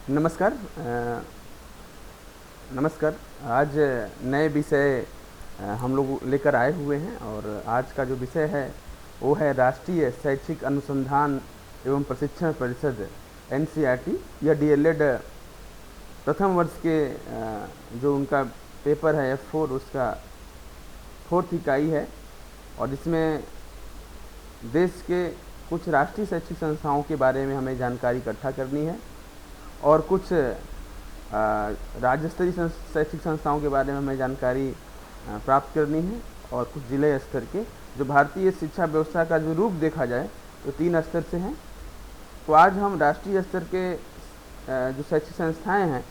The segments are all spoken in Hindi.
नमस्कार। नमस्कार। आज नए विषय हम लोग लेकर आए हुए हैं और आज का जो विषय है वो है राष्ट्रीय शैक्षिक अनुसंधान एवं प्रशिक्षण परिषद एनसीईआरटी या डीएलएड प्रथम वर्ष के जो उनका पेपर है F4 उसका 4th इकाई है और इसमें देश के कुछ राष्ट्रीय शैक्षिक संस्थाओं के बारे में हमें जानकारी इकट्ठा करनी है और कुछ राज्य स्तरीय शैक्षिक संस्थाओं के बारे में हमें जानकारी प्राप्त करनी है और कुछ जिले स्तर के जो भारतीय शिक्षा व्यवस्था का जो रूप देखा जाए तो 3 स्तर से हैं। तो आज हम राष्ट्रीय स्तर के जो शैक्षिक संस्थाएं हैं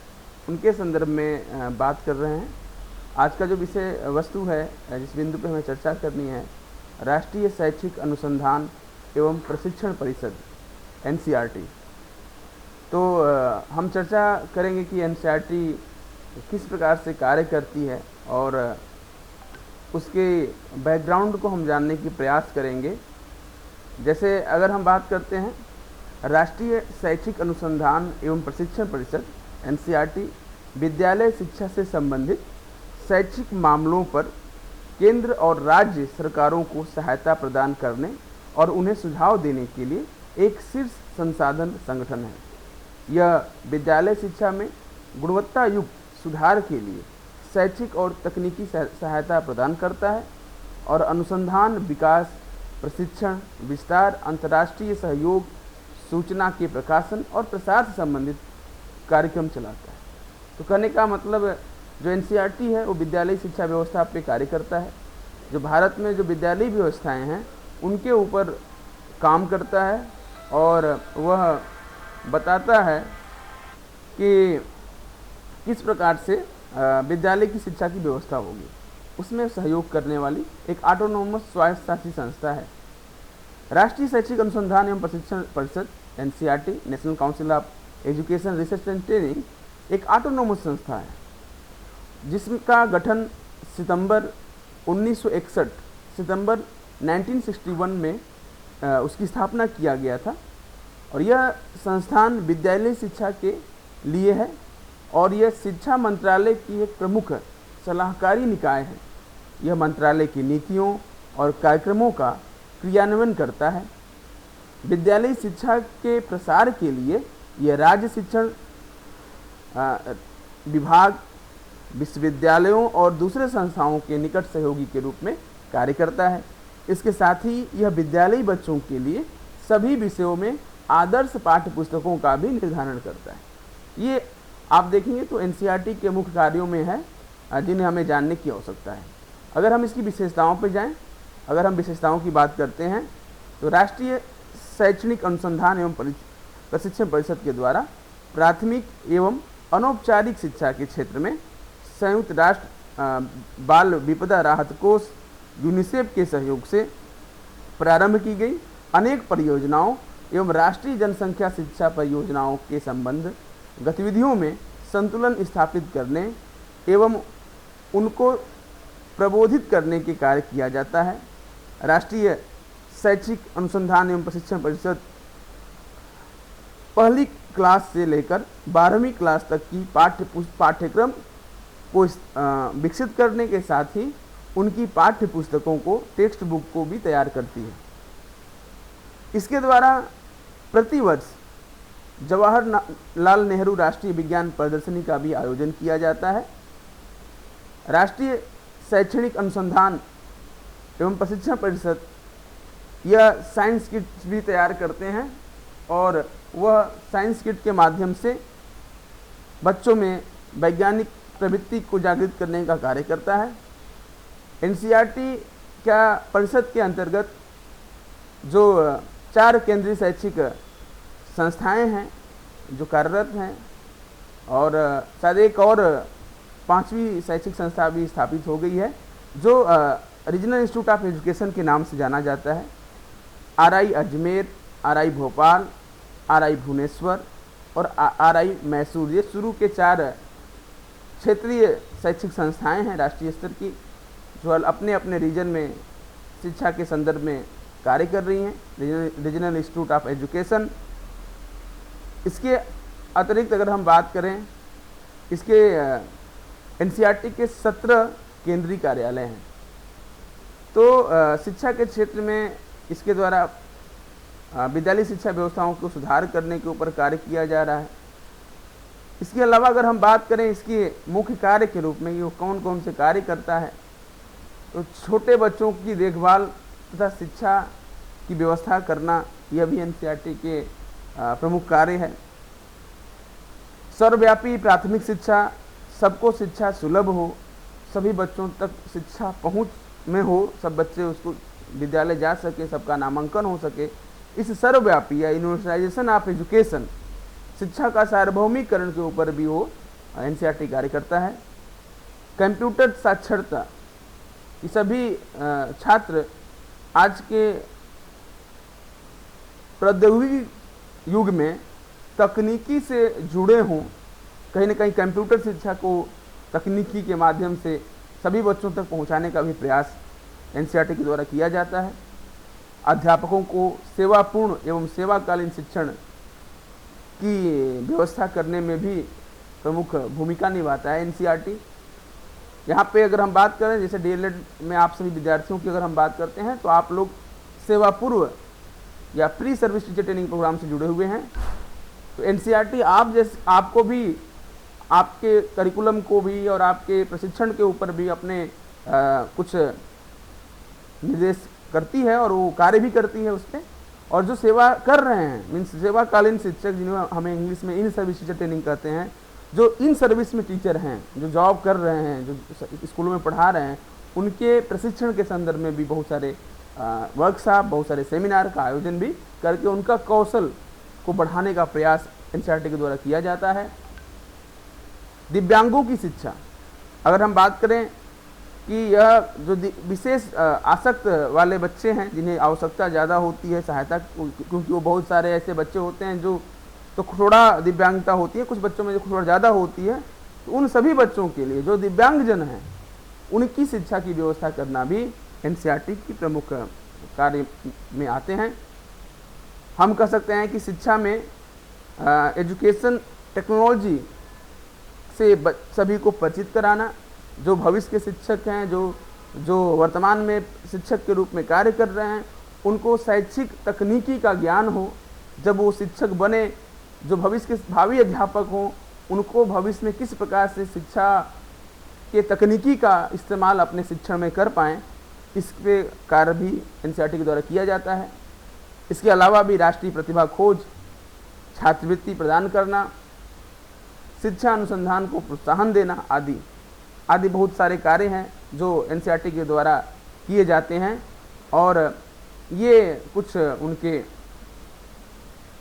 उनके संदर्भ में बात कर रहे हैं। आज का जो विषय वस्तु है जिस बिंदु पर हमें चर्चा करनी है राष्ट्रीय शैक्षिक अनुसंधान एवं प्रशिक्षण परिषद एनसीईआरटी। तो हम चर्चा करेंगे कि एनसीईआरटी किस प्रकार से कार्य करती है और उसके बैकग्राउंड को हम जानने की प्रयास करेंगे। जैसे अगर हम बात करते हैं राष्ट्रीय शैक्षिक अनुसंधान एवं प्रशिक्षण परिषद एनसीईआरटी विद्यालय शिक्षा से संबंधित शैक्षिक मामलों पर केंद्र और राज्य सरकारों को सहायता प्रदान करने और उन्हें सुझाव देने के लिए एक शीर्ष संसाधन संगठन है। यह विद्यालय शिक्षा में गुणवत्ता युक्त सुधार के लिए शैक्षिक और तकनीकी सहायता प्रदान करता है और अनुसंधान, विकास, प्रशिक्षण, विस्तार, अंतर्राष्ट्रीय सहयोग, सूचना के प्रकाशन और प्रसार से संबंधित कार्यक्रम चलाता है। तो कहने का मतलब जो एनसीईआरटी है वो विद्यालय शिक्षा व्यवस्था पे कार्य करता है। जो भारत में जो विद्यालय व्यवस्थाएं हैं उनके ऊपर काम करता है और वह बताता है कि किस प्रकार से विद्यालय की शिक्षा की व्यवस्था होगी। उसमें सहयोग करने वाली एक ऑटोनोमस स्वायत्तशासी संस्था है। राष्ट्रीय शैक्षिक अनुसंधान एवं प्रशिक्षण परिषद NCERT national council of education research and training एक ऑटोनोमस संस्था है जिसका गठन सितंबर 1961 में उसकी स्थापना किया गया था और यह संस्थान विद्यालय शिक्षा के लिए है और यह शिक्षा मंत्रालय की एक प्रमुख सलाहकारी निकाय है। यह मंत्रालय की नीतियों और कार्यक्रमों का क्रियान्वयन करता है। विद्यालय शिक्षा के प्रसार के लिए यह राज्य शिक्षण विभाग, विश्वविद्यालयों और दूसरे संस्थाओं के निकट सहयोगी के रूप में कार्य करता है। इसके साथ ही यह विद्यालयी बच्चों के लिए सभी विषयों में आदर्श पाठ्य पुस्तकों का भी निर्धारण करता है। ये आप देखेंगे तो एनसीईआरटी के मुख्य कार्यों में है जिन्हें हमें जानने की आवश्यकता है। अगर हम इसकी विशेषताओं पर जाएं, अगर हम विशेषताओं की बात करते हैं तो राष्ट्रीय शैक्षणिक अनुसंधान एवं प्रशिक्षण परिषद के द्वारा प्राथमिक एवं अनौपचारिक शिक्षा के क्षेत्र में संयुक्त राष्ट्र बाल विपदा राहत कोष यूनिसेफ के सहयोग से प्रारंभ की गई अनेक परियोजनाओं एवं राष्ट्रीय जनसंख्या शिक्षा परियोजनाओं के संबंध गतिविधियों में संतुलन स्थापित करने एवं उनको प्रबोधित करने के कार्य किया जाता है। राष्ट्रीय शैक्षिक अनुसंधान एवं प्रशिक्षण परिषद पहली क्लास से लेकर 12वीं क्लास तक की पाठ्यक्रम को विकसित करने के साथ ही उनकी पाठ्य पुस्तकों को, टेक्स्ट बुक को भी तैयार करती है। इसके द्वारा प्रतिवर्ष जवाहरलाल नेहरू राष्ट्रीय विज्ञान प्रदर्शनी का भी आयोजन किया जाता है। राष्ट्रीय शैक्षणिक अनुसंधान एवं प्रशिक्षण परिषद यह साइंस किट भी तैयार करते हैं और वह साइंस किट के माध्यम से बच्चों में वैज्ञानिक प्रवृत्ति को जागृत करने का कार्य करता है। एनसीईआरटी क्या परिषद के अंतर्गत जो 4 केंद्रीय शैक्षिक संस्थाएं हैं जो कार्यरत हैं और शायद एक और 5वीं शैक्षिक संस्था भी स्थापित हो गई है जो रीजनल इंस्टीट्यूट ऑफ एजुकेशन के नाम से जाना जाता है। RI Ajmer, RI Bhopal, RI Bhubaneswar और आरआई मैसूर, ये शुरू के 4 क्षेत्रीय शैक्षिक संस्थाएं हैं राष्ट्रीय स्तर की जो अपने अपने रीजन में शिक्षा के संदर्भ में कार्य कर रही हैं। रीजनल इंस्टीट्यूट ऑफ एजुकेशन इसके अतिरिक्त अगर हम बात करें, इसके एनसीईआरटी के 17 केंद्रीय कार्यालय हैं। तो शिक्षा के क्षेत्र में इसके द्वारा विद्यालय शिक्षा व्यवस्थाओं को सुधार करने के ऊपर कार्य किया जा रहा है। इसके अलावा अगर हम बात करें इसके मुख्य कार्य के रूप में ये कौन कौन से कार्य करता है, तो छोटे बच्चों की देखभाल तथा शिक्षा की व्यवस्था करना, यह भी एनसीईआरटी के प्रमुख कार्य है। सर्वव्यापी प्राथमिक शिक्षा, सबको शिक्षा सुलभ हो, सभी बच्चों तक शिक्षा पहुंच में हो, सब बच्चे उसको विद्यालय जा सके, सबका नामांकन हो सके, इस सर्वव्यापी या यूनिवर्सलाइजेशन ऑफ एजुकेशन, शिक्षा का सार्वभौमिकरण के ऊपर भी वो एनसीईआरटी कार्य करता है। कंप्यूटर साक्षरता, कि सभी छात्र आज के प्रौद्योगिकी युग में तकनीकी से जुड़े हों, कहीं न कहीं कंप्यूटर शिक्षा को तकनीकी के माध्यम से सभी बच्चों तक पहुंचाने का भी प्रयास एनसीईआरटी के द्वारा किया जाता है। अध्यापकों को सेवापूर्ण एवं सेवाकालीन शिक्षण की व्यवस्था करने में भी प्रमुख भूमिका निभाता है एनसीईआरटी। यहाँ पे अगर हम बात करें, जैसे डीएलएड में आप सभी विद्यार्थियों की अगर हम बात करते हैं, तो आप लोग सेवा पूर्व या pre service teacher training programme से जुड़े हुए हैं। तो एनसीईआरटी आपको भी, आपके करिकुलम को भी और आपके प्रशिक्षण के ऊपर भी अपने कुछ निर्देश करती है और वो कार्य भी करती है उस पर। और जो सेवा कर रहे हैं, मीन्स सेवाकालीन शिक्षक, जिन्हें हमें इंग्लिश में इन सर्विस टीचर ट्रेनिंग कहते हैं, जो इन सर्विस में टीचर हैं, जो जॉब कर रहे हैं, जो स्कूलों में पढ़ा रहे हैं, उनके प्रशिक्षण के संदर्भ में भी बहुत सारे वर्कशॉप, बहुत सारे सेमिनार का आयोजन भी करके उनका कौशल को बढ़ाने का प्रयास एनसीईआरटी के द्वारा किया जाता है। दिव्यांगों की शिक्षा, अगर हम बात करें कि यह जो विशेष आसक्त वाले बच्चे हैं, जिन्हें आवश्यकता ज़्यादा होती है सहायता, क्योंकि वो बहुत सारे ऐसे बच्चे होते हैं जो तो थोड़ा दिव्यांगता होती है, कुछ बच्चों में जो थोड़ा ज़्यादा होती है, तो उन सभी बच्चों के लिए जो दिव्यांगजन हैं, उनकी शिक्षा की व्यवस्था करना भी एनसीईआरटी की प्रमुख कार्य में आते हैं। हम कह सकते हैं कि शिक्षा में एजुकेशन टेक्नोलॉजी से सभी को परिचित कराना, जो भविष्य के शिक्षक हैं, जो वर्तमान में शिक्षक के रूप में कार्य कर रहे हैं, उनको शैक्षिक तकनीकी का ज्ञान हो। जब वो शिक्षक बने, जो भविष्य के भावी अध्यापक हों, उनको भविष्य में किस प्रकार से शिक्षा के तकनीकी का इस्तेमाल अपने शिक्षण में कर पाएँ, इस पे कार्य भी एनसीईआरटी के द्वारा किया जाता है। इसके अलावा भी राष्ट्रीय प्रतिभा खोज, छात्रवृत्ति प्रदान करना, शिक्षा अनुसंधान को प्रोत्साहन देना आदि बहुत सारे कार्य हैं जो एनसीईआरटी के द्वारा किए जाते हैं। और ये कुछ उनके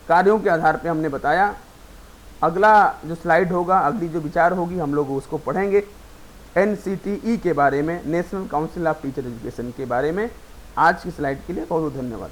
कार्यों के आधार पे हमने बताया। अगला जो स्लाइड होगा, अगली जो विचार होगी, हम लोग उसको पढ़ेंगे एनसीटीई के बारे में, national council of teacher education के बारे में। आज की स्लाइड के लिए बहुत बहुत धन्यवाद।